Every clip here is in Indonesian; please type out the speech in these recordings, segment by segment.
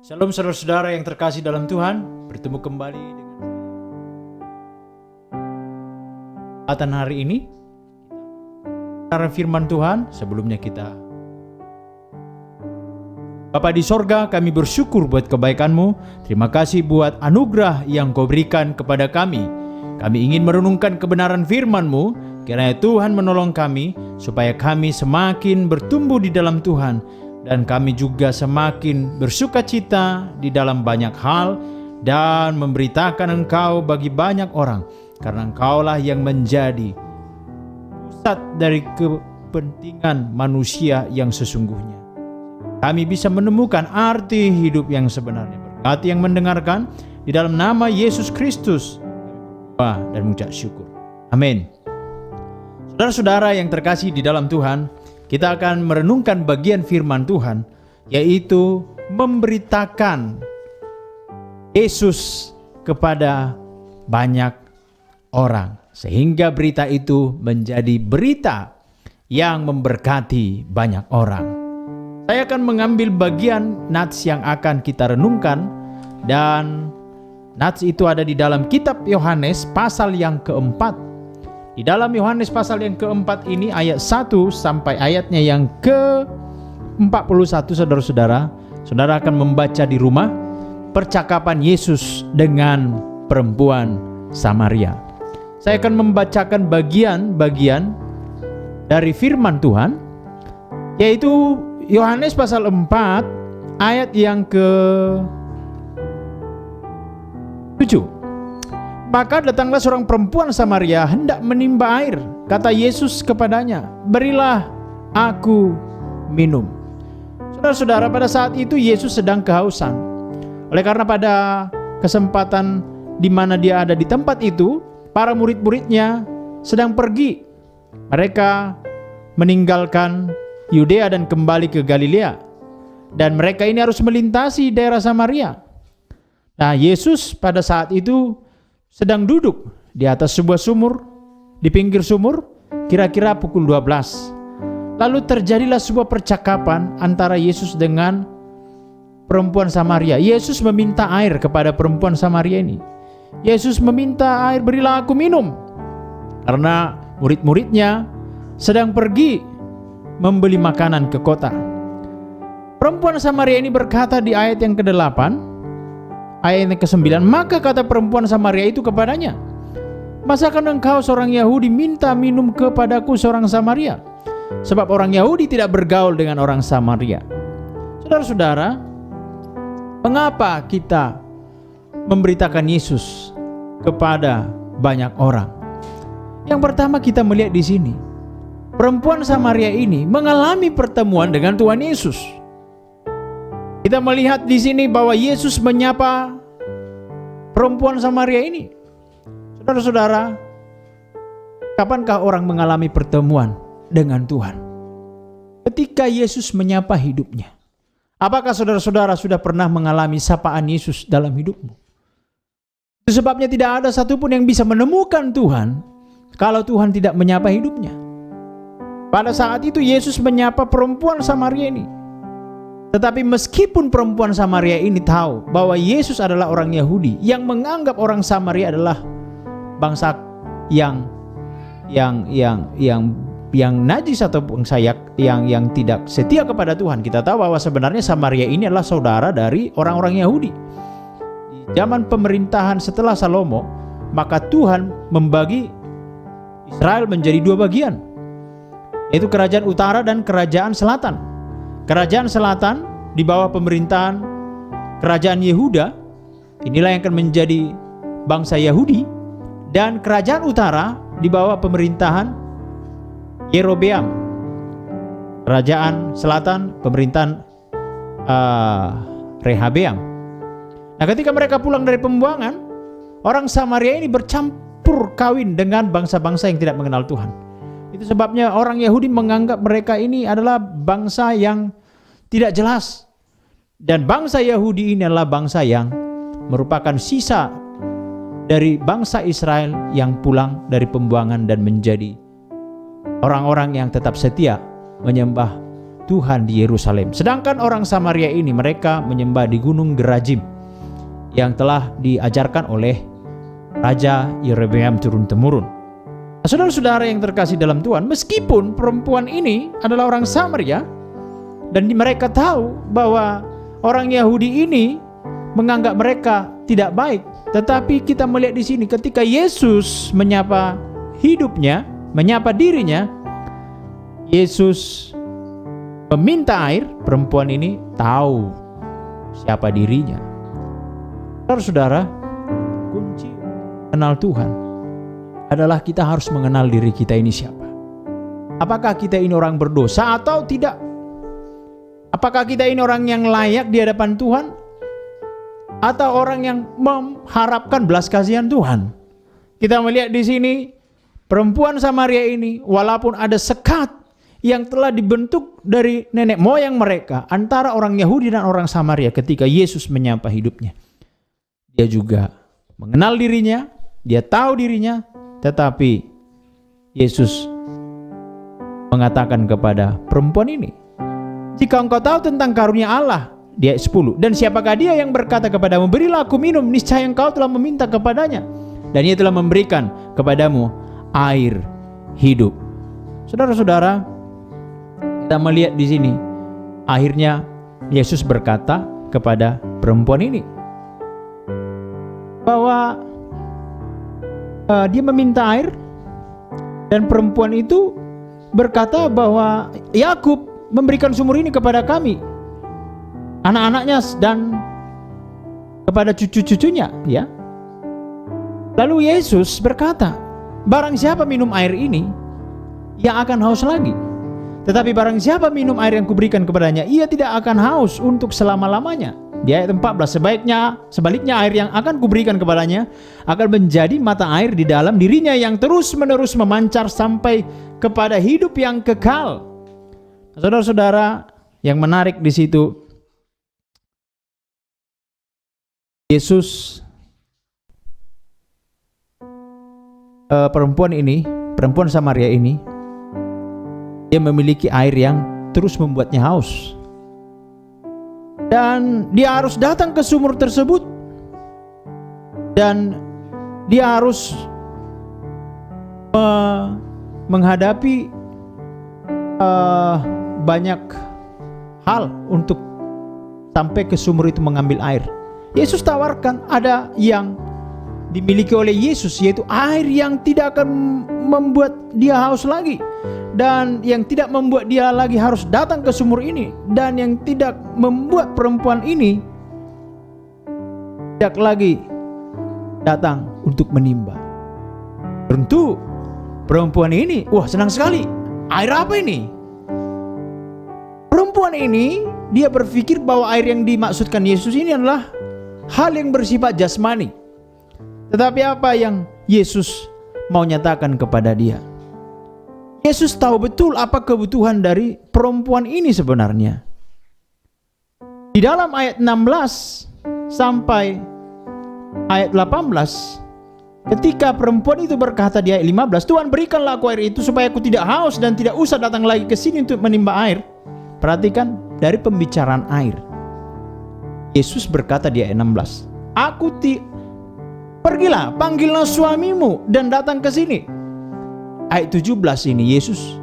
Shalom saudara-saudara yang terkasih dalam Tuhan, bertemu kembali dengan kesempatan hari ini. Karena firman Tuhan, sebelumnya kita Bapa di sorga, kami bersyukur buat kebaikan-Mu. Terima kasih buat anugerah yang Kau berikan kepada kami. Kami ingin merenungkan kebenaran firman-Mu, kiranya Tuhan menolong kami, supaya kami semakin bertumbuh di dalam Tuhan, dan kami juga semakin bersukacita di dalam banyak hal dan memberitakan Engkau bagi banyak orang, karena Engkaulah yang menjadi pusat dari kepentingan manusia yang sesungguhnya. Kami bisa menemukan arti hidup yang sebenarnya. Berkati yang mendengarkan, di dalam nama Yesus Kristus berdoa dan mengucap syukur. Amin. Saudara-saudara yang terkasih di dalam Tuhan, kita akan merenungkan bagian firman Tuhan, yaitu memberitakan Yesus kepada banyak orang, sehingga berita itu menjadi berita yang memberkati banyak orang. Saya akan mengambil bagian nats yang akan kita renungkan, dan nats itu ada di dalam kitab Yohanes pasal yang keempat. Di dalam Yohanes pasal yang keempat ini ayat 1 sampai ayatnya yang ke-41, saudara-saudara. Saudara akan membaca di rumah percakapan Yesus dengan perempuan Samaria. Saya akan membacakan bagian-bagian dari firman Tuhan, yaitu Yohanes pasal 4 ayat yang ke-7. Maka datanglah seorang perempuan Samaria hendak menimba air. Kata Yesus kepadanya, "Berilah aku minum." Saudara-saudara, pada saat itu Yesus sedang kehausan. Oleh karena pada kesempatan di mana dia ada di tempat itu, para murid-muridnya sedang pergi. Mereka meninggalkan Yudea dan kembali ke Galilea. Dan mereka ini harus melintasi daerah Samaria. Nah, Yesus pada saat itu sedang duduk di atas sebuah sumur, di pinggir sumur, kira-kira pukul 12. Lalu terjadilah sebuah percakapan antara Yesus dengan perempuan Samaria. Yesus meminta air kepada perempuan Samaria ini. Yesus meminta air, "Berilah aku minum." Karena murid-muridnya sedang pergi membeli makanan ke kota. Perempuan Samaria ini berkata di ayat yang ke-8, ayat yang ke-9, maka kata perempuan Samaria itu kepadanya, "Masakan engkau seorang Yahudi minta minum kepadaku seorang Samaria? Sebab orang Yahudi tidak bergaul dengan orang Samaria." Saudara-saudara, mengapa kita memberitakan Yesus kepada banyak orang? Yang pertama, kita melihat di sini, perempuan Samaria ini mengalami pertemuan dengan Tuhan Yesus. Kita melihat di sini bahwa Yesus menyapa perempuan Samaria ini. Saudara-saudara, kapankah orang mengalami pertemuan dengan Tuhan? Ketika Yesus menyapa hidupnya. Apakah saudara-saudara sudah pernah mengalami sapaan Yesus dalam hidupmu? Itu sebabnya tidak ada satupun yang bisa menemukan Tuhan kalau Tuhan tidak menyapa hidupnya. Pada saat itu Yesus menyapa perempuan Samaria ini. Tetapi meskipun perempuan Samaria ini tahu bahwa Yesus adalah orang Yahudi yang menganggap orang Samaria adalah bangsa yang najis atau bangsa yang tidak setia kepada Tuhan. Kita tahu bahwa sebenarnya Samaria ini adalah saudara dari orang-orang Yahudi. Di zaman pemerintahan setelah Salomo, maka Tuhan membagi Israel menjadi dua bagian, yaitu kerajaan utara dan kerajaan selatan. Kerajaan selatan di bawah pemerintahan kerajaan Yehuda, inilah yang akan menjadi bangsa Yahudi, dan kerajaan utara di bawah pemerintahan Yerobeam. Kerajaan selatan pemerintahan Rehabeam. Nah, ketika mereka pulang dari pembuangan, orang Samaria ini bercampur kawin dengan bangsa-bangsa yang tidak mengenal Tuhan. Itu sebabnya orang Yahudi menganggap mereka ini adalah bangsa yang tidak jelas. Dan bangsa Yahudi ini adalah bangsa yang merupakan sisa dari bangsa Israel yang pulang dari pembuangan dan menjadi orang-orang yang tetap setia menyembah Tuhan di Yerusalem. Sedangkan orang Samaria ini mereka menyembah di Gunung Gerazim yang telah diajarkan oleh Raja Yerobeam turun-temurun. Nah, saudara-saudara yang terkasih dalam Tuhan, meskipun perempuan ini adalah orang Samaria dan mereka tahu bahwa orang Yahudi ini menganggap mereka tidak baik, tetapi kita melihat di sini ketika Yesus menyapa hidupnya, menyapa dirinya, Yesus meminta air, perempuan ini tahu siapa dirinya. Saudara-saudara, kunci kenal Tuhan adalah kita harus mengenal diri kita ini siapa. Apakah kita ini orang berdosa atau tidak? Apakah kita ini orang yang layak di hadapan Tuhan atau orang yang mengharapkan belas kasihan Tuhan? Kita melihat di sini perempuan Samaria ini, walaupun ada sekat yang telah dibentuk dari nenek moyang mereka antara orang Yahudi dan orang Samaria ketika Yesus menyapa hidupnya, dia juga mengenal dirinya, dia tahu dirinya, tetapi Yesus mengatakan kepada perempuan ini, jika engkau tahu tentang karunia Allah, di ayat 10, dan siapakah dia yang berkata kepadamu, berilah aku minum, niscaya engkau telah meminta kepadanya, dan ia telah memberikan kepadamu air hidup. Saudara-saudara, kita melihat di sini, akhirnya Yesus berkata kepada perempuan ini bahwa dia meminta air, dan perempuan itu berkata bahwa Yakub memberikan sumur ini kepada kami, anak-anaknya dan kepada cucu-cucunya, ya. Lalu Yesus berkata, barang siapa minum air ini, ia akan haus lagi. Tetapi barang siapa minum air yang kuberikan kepadanya, ia tidak akan haus untuk selama-lamanya. Di ayat 14, sebaliknya air yang akan kuberikan kepadanya akan menjadi mata air di dalam dirinya yang terus-menerus memancar sampai kepada hidup yang kekal. Saudara-saudara, yang menarik di situ, Yesus, perempuan Samaria ini, dia memiliki air yang terus membuatnya haus. Dan dia harus datang ke sumur tersebut, dan dia harus menghadapi banyak hal untuk sampai ke sumur itu mengambil air. Yesus tawarkan ada yang dimiliki oleh Yesus, yaitu air yang tidak akan membuat dia haus lagi, dan yang tidak membuat dia lagi harus datang ke sumur ini, dan yang tidak membuat perempuan ini tidak lagi datang untuk menimba. Tentu perempuan ini, wah, senang sekali. Air apa ini? Perempuan ini, dia berpikir bahwa air yang dimaksudkan Yesus ini adalah hal yang bersifat jasmani. Tetapi apa yang Yesus mau nyatakan kepada dia? Yesus tahu betul apa kebutuhan dari perempuan ini sebenarnya. Di dalam ayat 16 sampai ayat 18, ketika perempuan itu berkata di ayat 15, Tuhan berikanlah aku air itu supaya aku tidak haus dan tidak usah datang lagi ke sini untuk menimba air. Perhatikan dari pembicaraan air. Yesus berkata di ayat 16, pergilah, panggillah suamimu dan datang ke sini. Ayat 17 ini Yesus,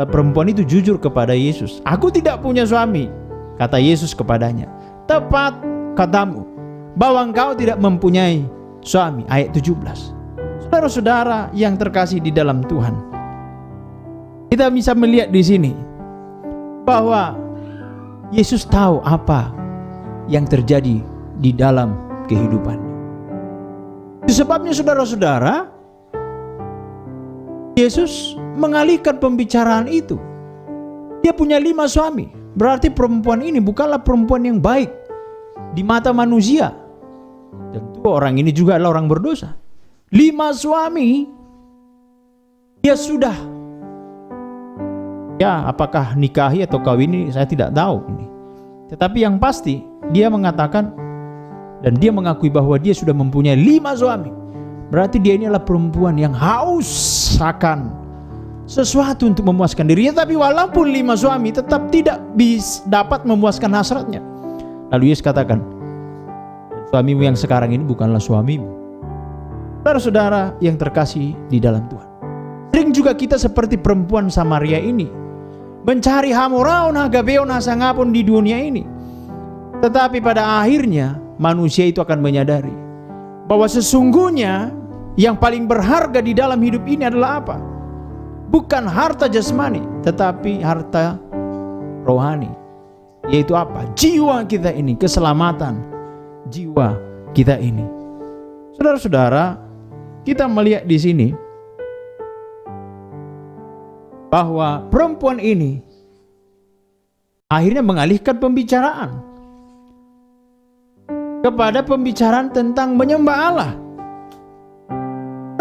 perempuan itu jujur kepada Yesus. Aku tidak punya suami, kata Yesus kepadanya. Tepat katamu bahwa engkau tidak mempunyai suami. Ayat 17. Saudara-saudara yang terkasih di dalam Tuhan, kita bisa melihat di sini bahwa Yesus tahu apa yang terjadi di dalam kehidupan. Itu sebabnya saudara-saudara, Yesus mengalihkan pembicaraan itu. Dia punya 5 suami. Berarti perempuan ini bukanlah perempuan yang baik di mata manusia. Tentu orang ini juga adalah orang berdosa. 5 suami. Dia sudah, ya, apakah nikahi atau kawini saya tidak tahu ini. Tetapi yang pasti dia mengatakan dan dia mengakui bahwa dia sudah mempunyai 5 suami. Berarti dia ini adalah perempuan yang haus akan sesuatu untuk memuaskan dirinya. Tapi walaupun 5 suami tetap tidak dapat memuaskan hasratnya. Lalu Yesus katakan, suamimu yang sekarang ini bukanlah suamimu. Saudara-saudara yang terkasih di dalam Tuhan, sering juga kita seperti perempuan Samaria ini, mencari hamoraon hagabeon hasangapun di dunia ini. Tetapi pada akhirnya manusia itu akan menyadari bahwa sesungguhnya yang paling berharga di dalam hidup ini adalah apa? Bukan harta jasmani, tetapi harta rohani. Yaitu apa? Jiwa kita ini, keselamatan jiwa kita ini. Saudara-saudara, kita melihat di sini bahwa perempuan ini akhirnya mengalihkan pembicaraan kepada pembicaraan tentang menyembah Allah.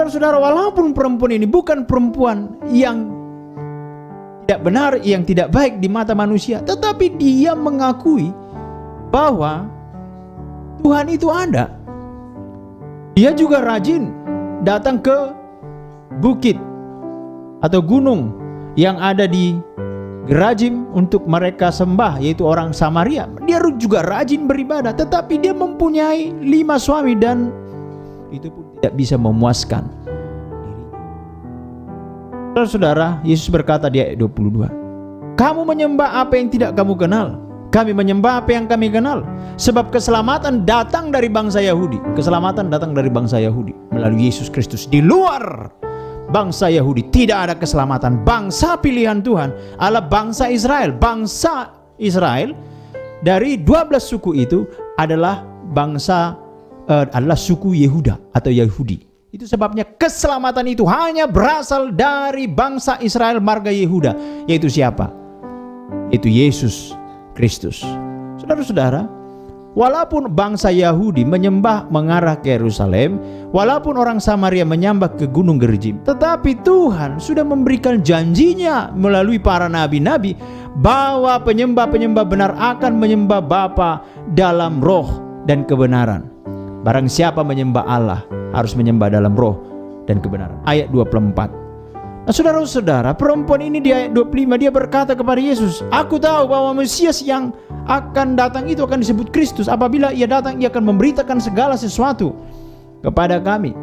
Saudara, walaupun perempuan ini bukan perempuan yang tidak benar, yang tidak baik di mata manusia, tetapi dia mengakui bahwa Tuhan itu ada. Dia juga rajin datang ke bukit atau gunung yang ada di Gerajim untuk mereka sembah, yaitu orang Samaria. Dia juga rajin beribadah, tetapi dia mempunyai 5 suami dan itu pun tidak bisa memuaskan diri. Saudara, Yesus berkata di ayat 22, kamu menyembah apa yang tidak kamu kenal, kami menyembah apa yang kami kenal. Sebab keselamatan datang dari bangsa Yahudi. Keselamatan datang dari bangsa Yahudi melalui Yesus Kristus. Di luar bangsa Yahudi tidak ada keselamatan. Bangsa pilihan Tuhan adalah bangsa Israel. Bangsa Israel dari 12 suku itu adalah adalah suku Yehuda atau Yahudi. Itu sebabnya keselamatan itu hanya berasal dari bangsa Israel marga Yehuda. Yaitu siapa? Yaitu Yesus Kristus. Saudara-saudara, walaupun bangsa Yahudi menyembah mengarah ke Yerusalem, walaupun orang Samaria menyembah ke Gunung Gerizim, tetapi Tuhan sudah memberikan janjinya melalui para nabi-nabi bahwa penyembah-penyembah benar akan menyembah Bapa dalam roh dan kebenaran. Barang siapa menyembah Allah harus menyembah dalam roh dan kebenaran. Ayat 24. Nah, saudara-saudara, perempuan ini di ayat 25 dia berkata kepada Yesus, aku tahu bahwa Mesias yang akan datang itu akan disebut Kristus. Apabila ia datang, ia akan memberitakan segala sesuatu kepada kami.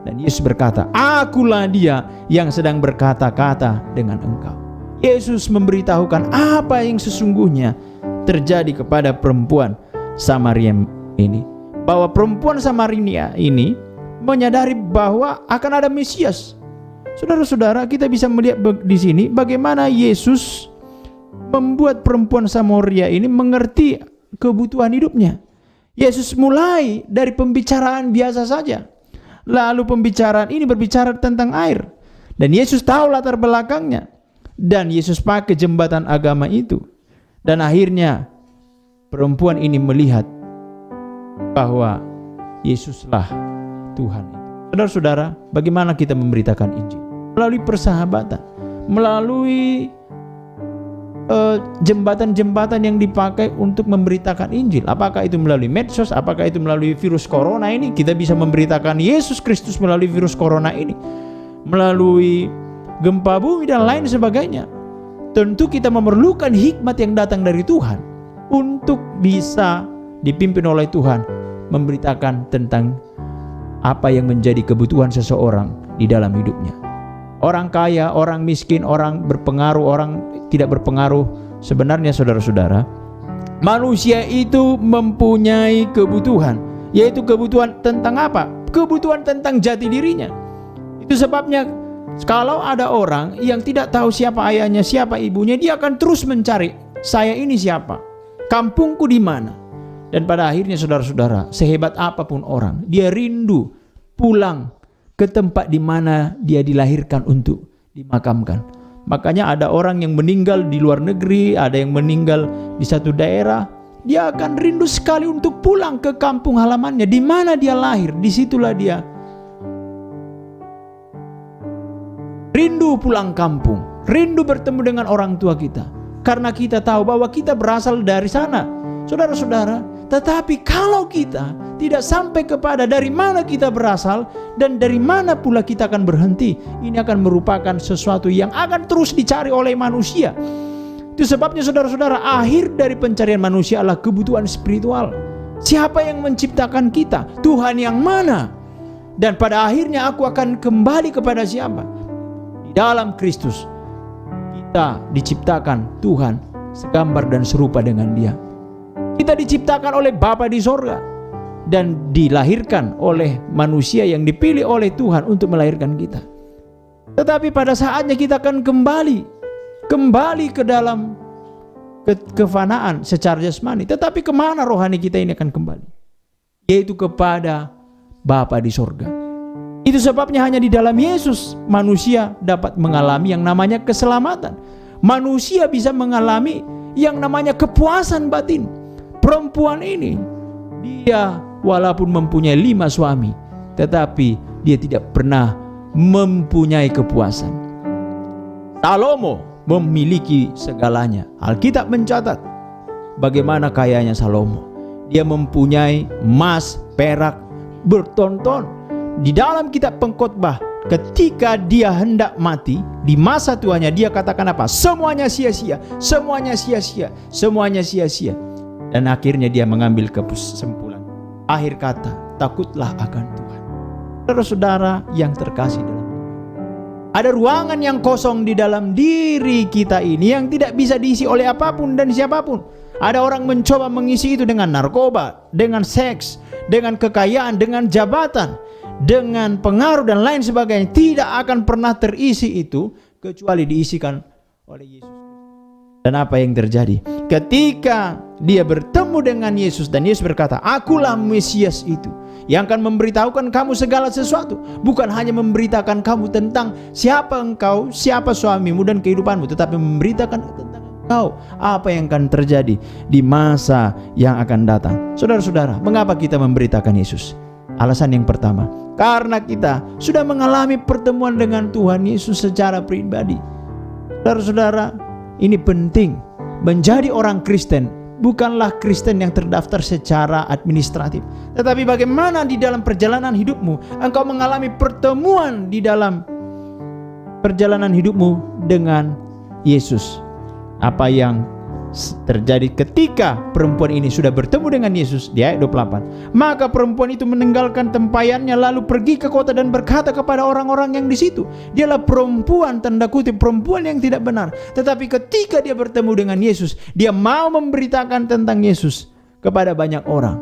Dan Yesus berkata, akulah dia yang sedang berkata-kata dengan engkau. Yesus memberitahukan apa yang sesungguhnya terjadi kepada perempuan Samaria ini. Bahwa perempuan Samaria ini menyadari bahwa akan ada Mesias. Saudara-saudara, kita bisa melihat di sini bagaimana Yesus membuat perempuan Samaria ini mengerti kebutuhan hidupnya. Yesus mulai dari pembicaraan biasa saja. Lalu pembicaraan ini berbicara tentang air. Dan Yesus tahu latar belakangnya. Dan Yesus pakai jembatan agama itu. Dan akhirnya perempuan ini melihat bahwa Yesuslah Tuhan itu. Saudara-saudara, bagaimana kita memberitakan Injil? Melalui persahabatan, melalui jembatan-jembatan yang dipakai untuk memberitakan Injil. Apakah itu melalui medsos, apakah itu melalui virus corona ini, kita bisa memberitakan Yesus Kristus melalui virus corona ini, melalui gempa bumi dan lain sebagainya. Tentu kita memerlukan hikmat yang datang dari Tuhan untuk bisa dipimpin oleh Tuhan memberitakan tentang apa yang menjadi kebutuhan seseorang di dalam hidupnya. Orang kaya, orang miskin, orang berpengaruh, orang tidak berpengaruh. Sebenarnya saudara-saudara, manusia itu mempunyai kebutuhan. Yaitu kebutuhan tentang apa? Kebutuhan tentang jati dirinya. Itu sebabnya kalau ada orang yang tidak tahu siapa ayahnya, siapa ibunya, dia akan terus mencari, saya ini siapa? Kampungku di mana? Dan pada akhirnya saudara-saudara, sehebat apapun orang, dia rindu pulang ke tempat di mana dia dilahirkan untuk dimakamkan. Makanya ada orang yang meninggal di luar negeri, ada yang meninggal di satu daerah, dia akan rindu sekali untuk pulang ke kampung halamannya, di mana dia lahir, disitulah dia rindu pulang kampung, rindu bertemu dengan orang tua kita, karena kita tahu bahwa kita berasal dari sana. Saudara-saudara, tetapi kalau kita tidak sampai kepada dari mana kita berasal, Dan dari mana pula kita akan berhenti? Ini akan merupakan sesuatu yang akan terus dicari oleh manusia. Itu sebabnya saudara-saudara, akhir dari pencarian manusia adalah kebutuhan spiritual. Siapa yang menciptakan kita? Tuhan yang mana? Dan pada akhirnya aku akan kembali kepada siapa? Di dalam Kristus kita diciptakan Tuhan segambar dan serupa dengan Dia. Kita diciptakan oleh Bapa di sorga dan dilahirkan oleh manusia yang dipilih oleh Tuhan untuk melahirkan kita. Tetapi pada saatnya kita akan kembali ke dalam kefanaan secara jasmani. Tetapi kemana rohani kita ini akan kembali? Yaitu kepada Bapa di sorga. Itu sebabnya hanya di dalam Yesus manusia dapat mengalami yang namanya keselamatan. Manusia bisa mengalami yang namanya kepuasan batin. Perempuan ini, dia walaupun mempunyai 5 suami, tetapi dia tidak pernah mempunyai kepuasan. Salomo memiliki segalanya. Alkitab mencatat bagaimana kayanya Salomo. Dia mempunyai emas, perak, bertonton. Di dalam kitab Pengkhotbah, ketika dia hendak mati di masa tuanya, dia katakan apa? Semuanya sia-sia, semuanya sia-sia, semuanya sia-sia. Dan akhirnya dia mengambil kesimpulan. Akhir kata, takutlah akan Tuhan. Saudara-saudara yang terkasih dalam Tuhan, ada ruangan yang kosong di dalam diri kita ini yang tidak bisa diisi oleh apapun dan siapapun. Ada orang mencoba mengisi itu dengan narkoba, dengan seks, dengan kekayaan, dengan jabatan, dengan pengaruh dan lain sebagainya. Tidak akan pernah terisi itu kecuali diisikan oleh Yesus. Dan apa yang terjadi? Ketika dia bertemu dengan Yesus dan Yesus berkata, akulah Mesias itu yang akan memberitahukan kamu segala sesuatu. Bukan hanya memberitakan kamu tentang siapa engkau, siapa suamimu dan kehidupanmu, tetapi memberitakan tentang engkau, apa yang akan terjadi di masa yang akan datang. Saudara-saudara, mengapa kita memberitakan Yesus? Alasan yang pertama, karena kita sudah mengalami pertemuan dengan Tuhan Yesus secara pribadi. Saudara-saudara, ini penting. Menjadi orang Kristen bukanlah Kristen yang terdaftar secara administratif, tetapi bagaimana di dalam perjalanan hidupmu engkau mengalami pertemuan di dalam perjalanan hidupmu dengan Yesus. Apa yang terjadi ketika perempuan ini sudah bertemu dengan Yesus di ayat 28. Maka perempuan itu meninggalkan tempayannya lalu pergi ke kota dan berkata kepada orang-orang yang di situ. Dialah perempuan, tanda kutip, perempuan yang tidak benar. Tetapi ketika dia bertemu dengan Yesus, dia mau memberitakan tentang Yesus kepada banyak orang.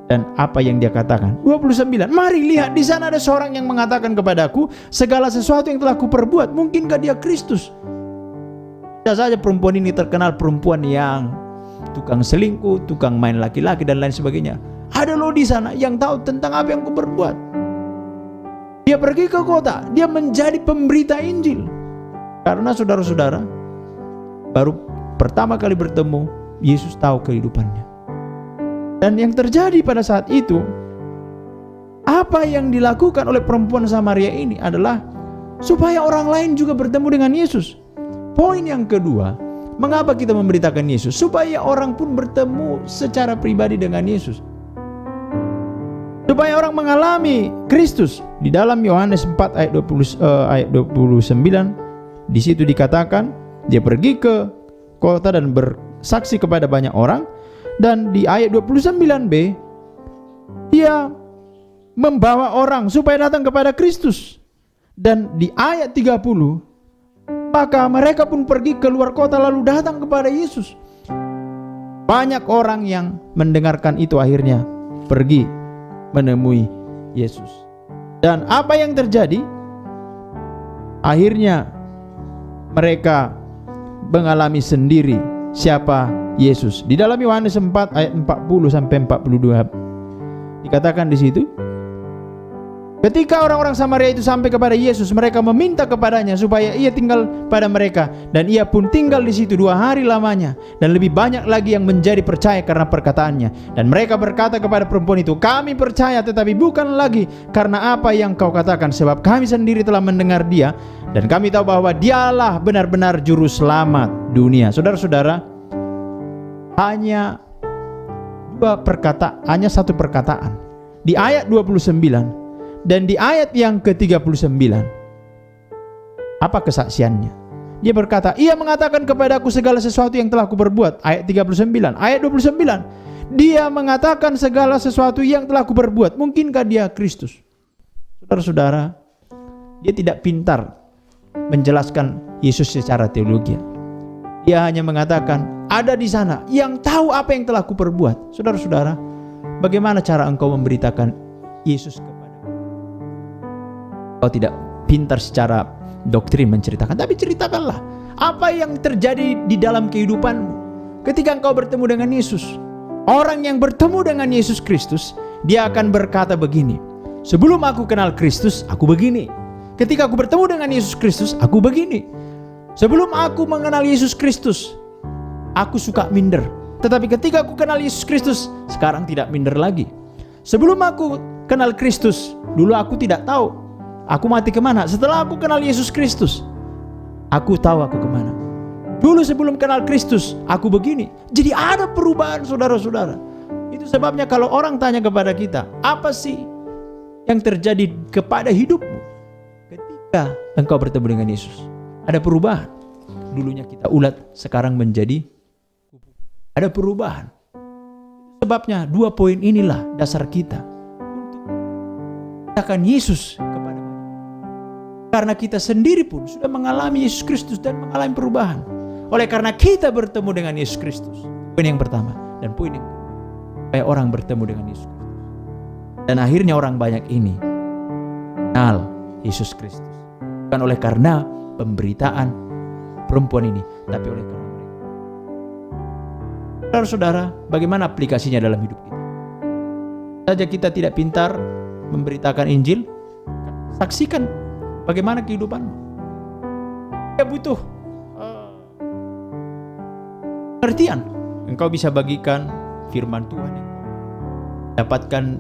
Dan apa yang dia katakan? 29. Mari lihat, di sana ada seorang yang mengatakan kepadaku segala sesuatu yang telah kuperbuat. Mungkinkah dia Kristus? Tidak saja perempuan ini terkenal perempuan yang tukang selingkuh, tukang main laki-laki dan lain sebagainya. Ada loh di sana yang tahu tentang apa yang kuperbuat. Dia pergi ke kota, dia menjadi pemberita Injil. Karena saudara-saudara, baru pertama kali bertemu, Yesus tahu kehidupannya. Dan yang terjadi pada saat itu, apa yang dilakukan oleh perempuan Samaria ini adalah supaya orang lain juga bertemu dengan Yesus. Poin yang kedua, mengapa kita memberitakan Yesus? Supaya orang pun bertemu secara pribadi dengan Yesus. Supaya orang mengalami Kristus. Di dalam Yohanes 4 ayat 29, di situ dikatakan dia pergi ke kota dan bersaksi kepada banyak orang. Dan di ayat 29b, dia membawa orang supaya datang kepada Kristus. Dan di ayat 30, maka mereka pun pergi keluar kota lalu datang kepada Yesus. Banyak orang yang mendengarkan itu akhirnya pergi menemui Yesus. Dan apa yang terjadi? Akhirnya mereka mengalami sendiri siapa Yesus. Di dalam Yohanes 4 ayat 40 sampai 42 dikatakan di situ, ketika orang-orang Samaria itu sampai kepada Yesus, mereka meminta kepadanya supaya ia tinggal pada mereka, dan ia pun tinggal di situ 2 hari lamanya. Dan lebih banyak lagi yang menjadi percaya karena perkataannya. Dan mereka berkata kepada perempuan itu, kami percaya, tetapi bukan lagi karena apa yang kau katakan, sebab kami sendiri telah mendengar dia, dan kami tahu bahwa dialah benar-benar juru selamat dunia. Saudara-saudara, hanya satu perkataan di ayat 29. Dan di ayat yang ke-39, apa kesaksiannya? Dia berkata, ia mengatakan kepadaku segala sesuatu yang telah kuperbuat. Ayat 39. Ayat 29, dia mengatakan segala sesuatu yang telah kuperbuat. Mungkinkah dia Kristus? Saudara-saudara, dia tidak pintar menjelaskan Yesus secara teologi. Dia hanya mengatakan, ada di sana yang tahu apa yang telah kuperbuat. Saudara-saudara, bagaimana cara engkau memberitakan Yesus kepadamu? Kau tidak pintar secara doktrin menceritakan, tapi ceritakanlah apa yang terjadi di dalam kehidupanmu ketika engkau bertemu dengan Yesus. Orang yang bertemu dengan Yesus Kristus, dia akan berkata begini, sebelum aku kenal Kristus, aku begini. Ketika aku bertemu dengan Yesus Kristus, aku begini. Sebelum aku mengenal Yesus Kristus, aku suka minder. Tetapi ketika aku kenal Yesus Kristus, sekarang tidak minder lagi. Sebelum aku kenal Kristus, dulu aku tidak tahu aku mati kemana. Setelah aku kenal Yesus Kristus, aku tahu aku kemana. Dulu sebelum kenal Kristus, aku begini. Jadi ada perubahan, saudara-saudara. Itu sebabnya kalau orang tanya kepada kita, apa sih yang terjadi kepada hidupmu ketika engkau bertemu dengan Yesus? Ada perubahan. Dulunya kita ulat, sekarang menjadi kupu. Ada perubahan. Sebabnya 2 poin inilah dasar kita untuk akan Yesus kepada kita. Karena kita sendiri pun sudah mengalami Yesus Kristus dan mengalami perubahan. Oleh karena kita bertemu dengan Yesus Kristus. Poin yang pertama. Dan poin yang kedua, supaya orang bertemu dengan Yesus Kristus. Dan akhirnya orang banyak ini kenal Yesus Kristus. Bukan oleh karena pemberitaan perempuan ini, tapi oleh karena mereka. Saudara-saudara, bagaimana aplikasinya dalam hidup kita? Saja kita tidak pintar memberitakan Injil, saksikan bagaimana kehidupanmu. Dia butuh pengertian. Engkau bisa bagikan firman Tuhan yang dapatkan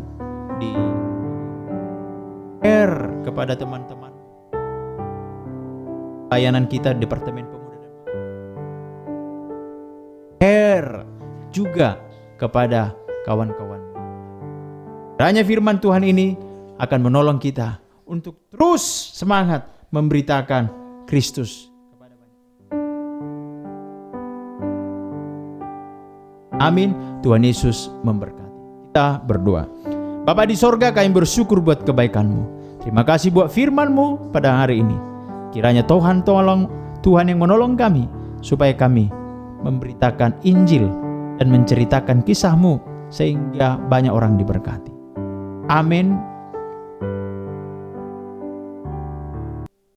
di share kepada teman-teman. Layanan kita Departemen Pemuda dan Mahasiswa. Share juga kepada kawan-kawan. Kiranya firman Tuhan ini akan menolong kita untuk terus semangat memberitakan Kristus kepada banyak orang. Amin. Tuhan Yesus memberkati. Kita berdoa. Bapa di sorga, kami bersyukur buat kebaikan-Mu. Terima kasih buat firman-Mu pada hari ini. Kiranya Tuhan yang menolong kami supaya kami memberitakan Injil dan menceritakan kisah-Mu sehingga banyak orang diberkati. Amin.